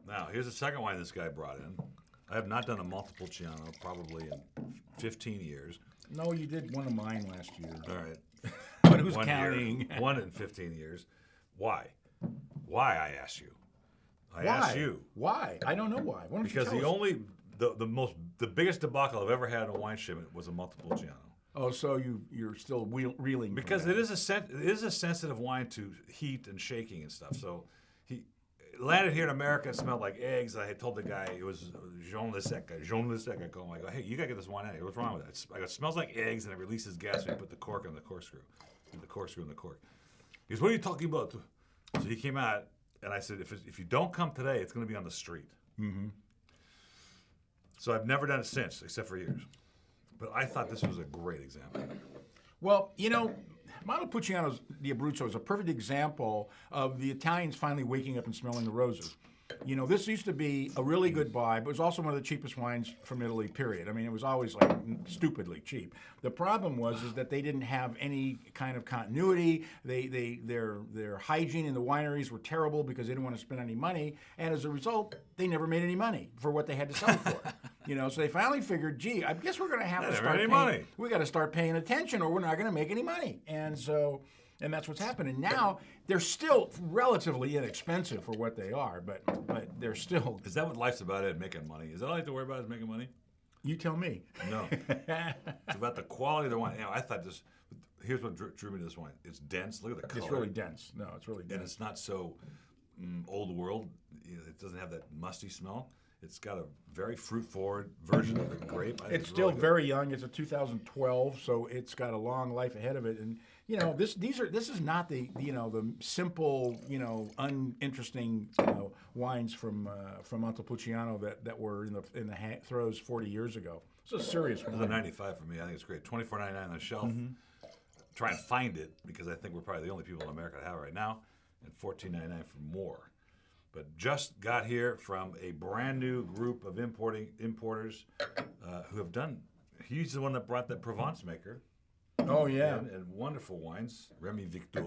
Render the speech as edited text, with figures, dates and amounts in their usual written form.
Now, here's the second wine this guy brought in. I have not done a Montepulciano probably in 15 years. No, you did one of mine last year. All right. But who's One counting? Year, one in 15 years. Why? Why, I ask you. I Why? ask you. Why? I don't know why. Why don't Because you tell us? the biggest debacle I've ever had in a wine shipment was a Montepulciano. Oh, so you're still reeling from Because that. it is a sensitive wine to heat and shaking and stuff. So he landed here in America. It smelled like eggs. I had told the guy it was Jean Le Sec. I called him. I go, hey, you gotta get this wine out of here. What's wrong with it? I go, it smells like eggs and it releases gas when you put the cork on the corkscrew. The corkscrew in the cork. He goes, what are you talking about? So he came out and I said, if you don't come today, it's going to be on the street. Mm-hmm. So I've never done it since, except for years. But I thought this was a great example. Well, Montepulciano's di Abruzzo is a perfect example of the Italians finally waking up and smelling the roses. This used to be a really good buy, but it was also one of the cheapest wines from Italy, period. I mean, it was always like stupidly cheap. The problem was that they didn't have any kind of continuity. Their hygiene in the wineries were terrible because they didn't want to spend any money. And as a result, they never made any money for what they had to sell it for. So they finally figured, gee, I guess we're going to have to start paying money. We got to start paying attention or we're not going to make any money. And that's what's happening. Now, they're still relatively inexpensive for what they are, but they're still... Is that what life's about, Ed, making money? Is that all you have to worry about is making money? You tell me. No. It's about the quality of the wine. I thought this... Here's what drew me to this wine. It's dense. Look at the color. It's really dense. No, it's really dense. And it's not so old world. It doesn't have that musty smell. It's got a very fruit-forward version of the grape. It's still really very young. It's a 2012, so it's got a long life ahead of it. And this is not the the simple uninteresting wines from Montepulciano that were in the throes 40 years ago. It's a serious one. This is a 95 for me. I think it's great. $24.99 on the shelf. Mm-hmm. Try and find it because I think we're probably the only people in America that have it right now, and $14.99 for more. But just got here from a brand new group of importers who have done. He's the one that brought that Provence maker. Oh yeah, and wonderful wines. Remy Victor